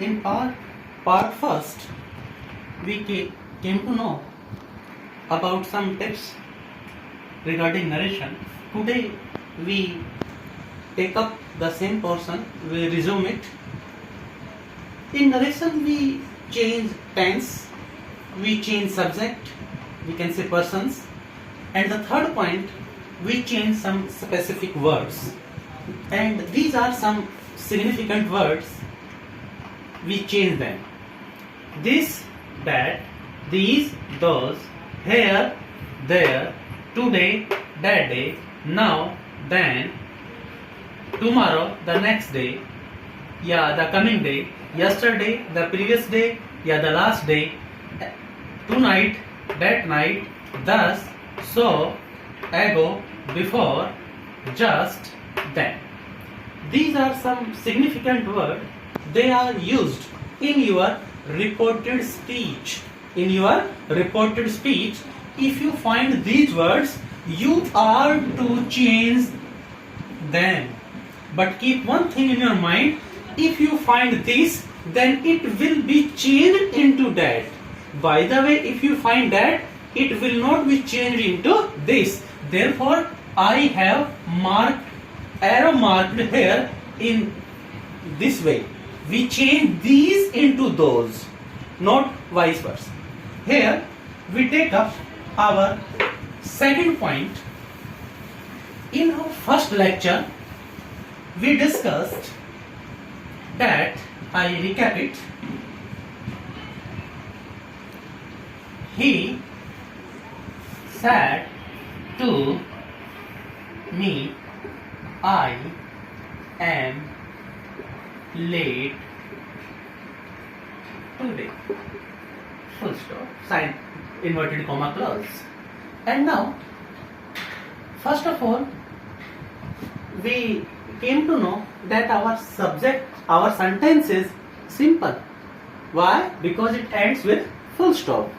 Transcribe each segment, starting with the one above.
In part first, we came to know about some tips regarding narration. Today, we take up the same portion, we resume it. In narration, we change tense, we change subject, we can say persons, and the third point, we change some specific words. And these are some significant words, we change them. This, that, these, those, here, there, today, that day, now, then, tomorrow, the next day, the coming day, yesterday, the previous day, the last day, tonight, that night, thus, so, ago, before, just, then. These are some significant words. They are used in your reported speech. In your reported speech, if you find these words, you are to change them. But keep one thing in your mind, if you find this, then it will be changed into that. By the way, if you find that, it will not be changed into this. Therefore, I have arrow marked here in this way. We change these into those, not vice versa. Here, we take up our second point. In our first lecture, we discussed that, I recap it, he said to me, I am late today. Full stop. Sign inverted comma clause. And now, first of all, we came to know that our sentence is simple. Why? Because it ends with full stop.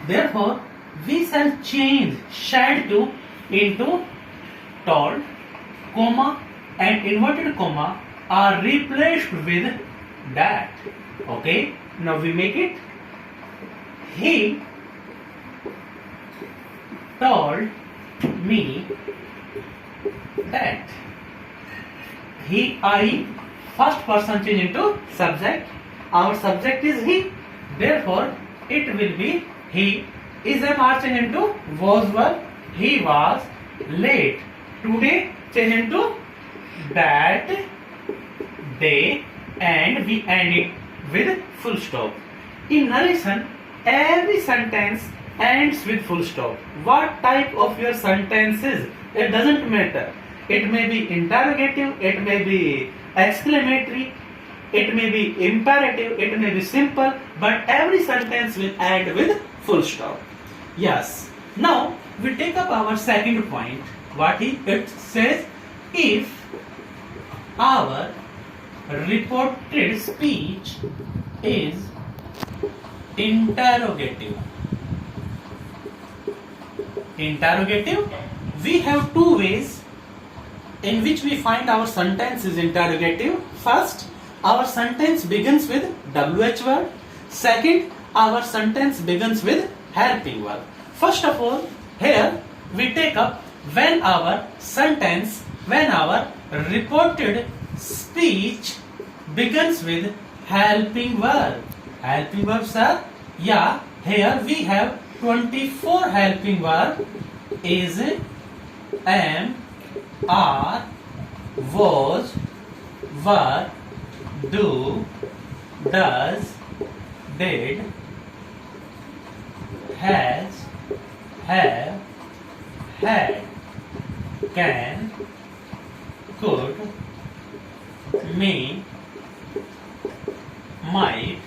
Therefore, we shall change shall to into told, comma and inverted comma are replaced with that. Okay? Now we make it, he told me that. I first person change into subject. Our subject is he. Therefore, it will be he. Is MR change into was verb. He was late today, change into that day, and we end it with full stop. In narration, every sentence ends with full stop. What type of your sentence is? It doesn't matter. It may be interrogative, it may be exclamatory, it may be imperative, it may be simple, but every sentence will end with full stop. Yes. Now we take up our second point. It says, if our reported speech is interrogative. We have two ways in which we find our sentence is interrogative. First, our sentence begins with WH word. Second, our sentence begins with helping verb. First of all, here we take up when our reported speech begins with helping verb. Helping verbs are, here we have 24 helping verb. Is, am, are, was, were, do, does, did, has, have, had, can, could, may, might,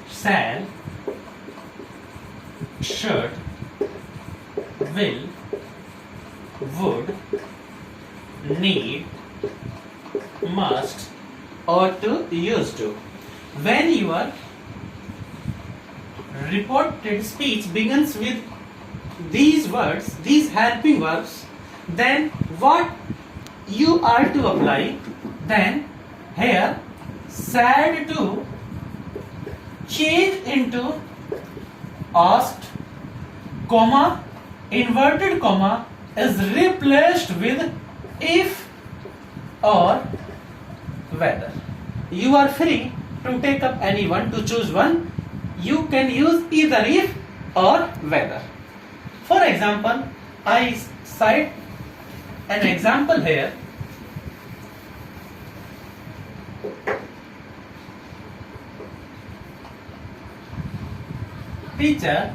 shall, should, will, would, need, must, ought to, used to. When your reported speech begins with these words, these helping verbs, then what you are to apply? Then here sad to change into asked, comma, inverted comma is replaced with if or whether. You are free to take up any one, to choose one. You can use either if or whether. For example, I cite an example here. Teacher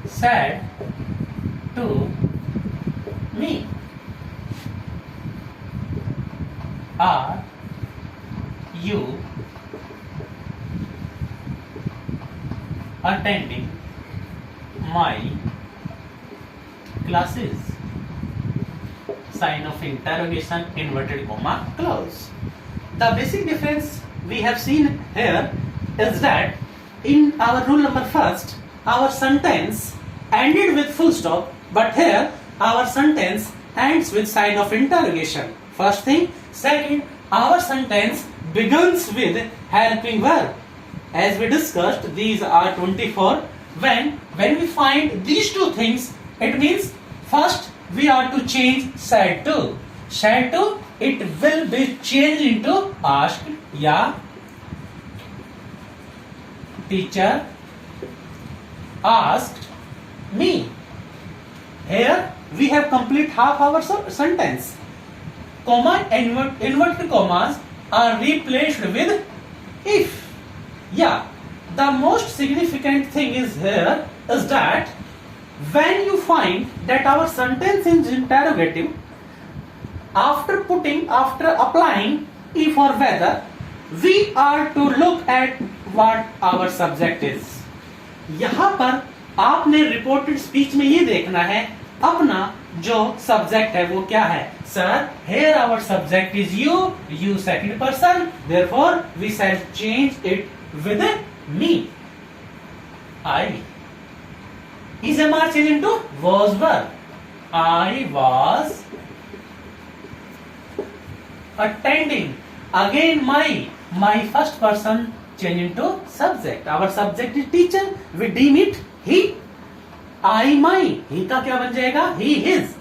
said to me, are you attending my classes? Sign of interrogation, inverted comma, close. The basic difference we have seen here is that in our rule number first, our sentence ended with full stop, but here our sentence ends with sign of interrogation. First thing. Second, our sentence begins with helping verb. As we discussed, these are 24. When we find these two things, it means first we are to change said to. Said to, it will be changed into asked. Yeah, teacher asked me. Here we have complete half our sentence. Comma and inverted commas are replaced with if. Yeah, the most significant thing is here is that when you find that our sentence is interrogative, after applying if or whether, we are to look at what our subject is. यहाँ पर आपने reported speech में ये देखना है अपना जो subject है वो क्या है. Sir, here our subject is you second person, therefore we shall change it with me. I is a march into was verb. I was attending. Again my first person change into subject. Our subject is teacher. We deem it he. I my. He का क्या बन जाएगा? He his.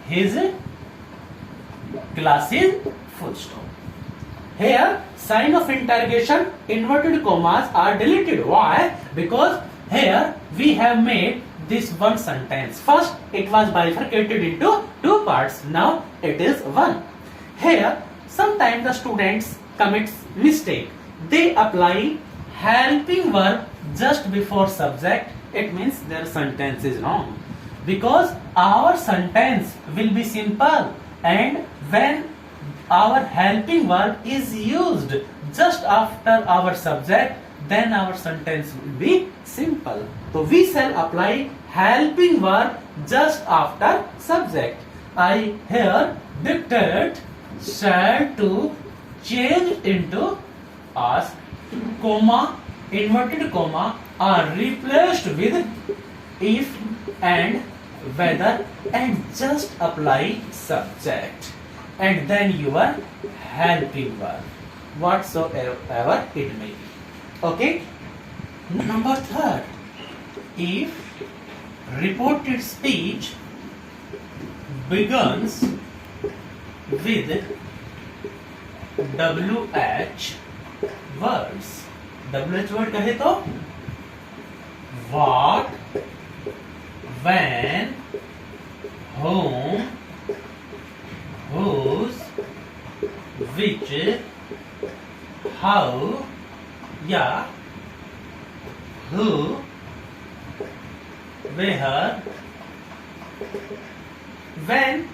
His classes full stop. Here sign of interrogation, inverted commas are deleted. Why? Because here we have made this one sentence. First it was bifurcated into two parts. Now it is one. Here sometimes the students commits mistake. They apply helping verb just before subject. It means their sentence is wrong. Because our sentence will be simple, and when our helping verb is used just after our subject, then our sentence will be simple. So we shall apply helping verb just after subject. I here dictate shall to change into ask, comma, inverted comma are replaced with if and whether, and just apply subject and then your helping verb whatsoever it may be. Okay. Number third, if reported speech begins with WH words. WH word कहे तो what, when, whom, whose, which, how, yeah, who, where. When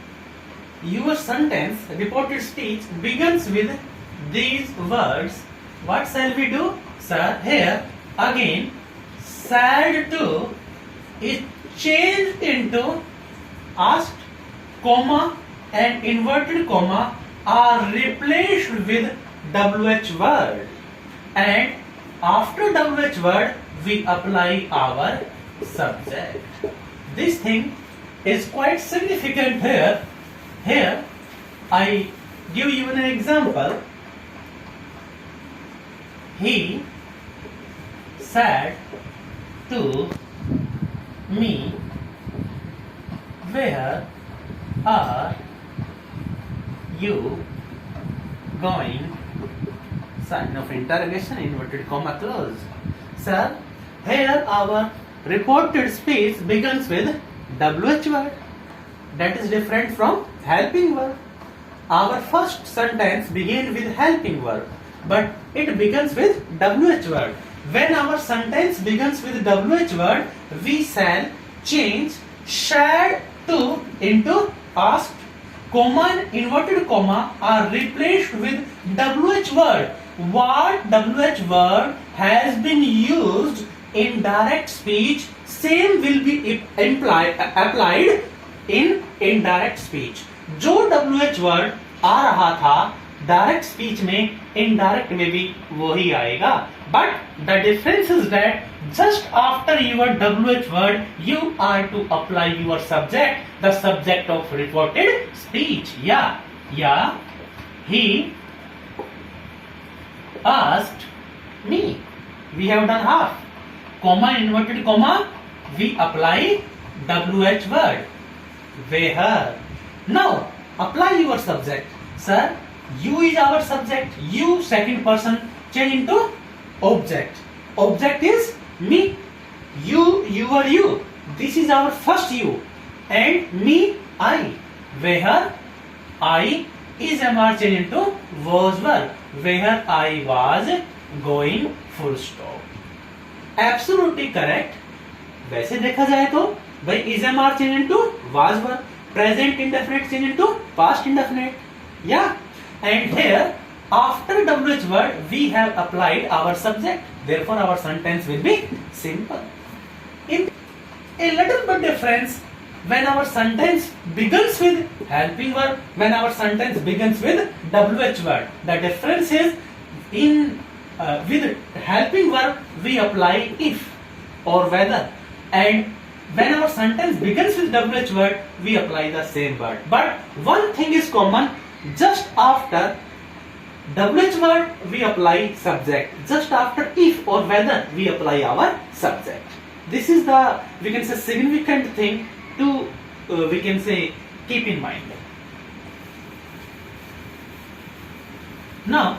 your sentence, reported speech, begins with these words, what shall we do? Sir, here again sad to is changed into asked, comma and inverted comma are replaced with WH word, and after WH word we apply our subject. This thing is quite significant here. Here I give you an example. he said to me, where are you going? Sign of interrogation, inverted comma closed. Sir, here our reported speech begins with WH word. That is different from helping verb. Our first sentence begins with helping verb, but it begins with WH word. When our sentence begins with WH word, we shall change shall to into past. Comma and inverted comma are replaced with WH word. What WH word has been used in direct speech, same will be applied in indirect speech. जो WH word आ रहा था direct speech में, indirect में भी वही आएगा. But the difference is that just after your WH word, you are to apply your subject, the subject of reported speech. Yeah, he asked me. We have done half. Comma, inverted comma, we apply WH word. Where? Now, apply your subject. Sir, you is our subject. You, second person, change into object. Object is me. You are you. This is our first you. And me, I. Where I is MR change into was verb. Where I was going, full stop. Absolutely correct. वैसे देखा जाए तो भाई is MR change into was verb. Present indefinite change into past indefinite. Yeah. And here after WH word we have applied our subject. Therefore our sentence will be simple. In a little bit difference when our sentence begins with helping verb, when our sentence begins with WH word. The difference is in with helping verb we apply if or whether, and when our sentence begins with WH word we apply the same word. But one thing is common, just after WH word we apply subject, just after if or whether we apply our subject. This is the, we can say, significant thing to we can say keep in mind. Now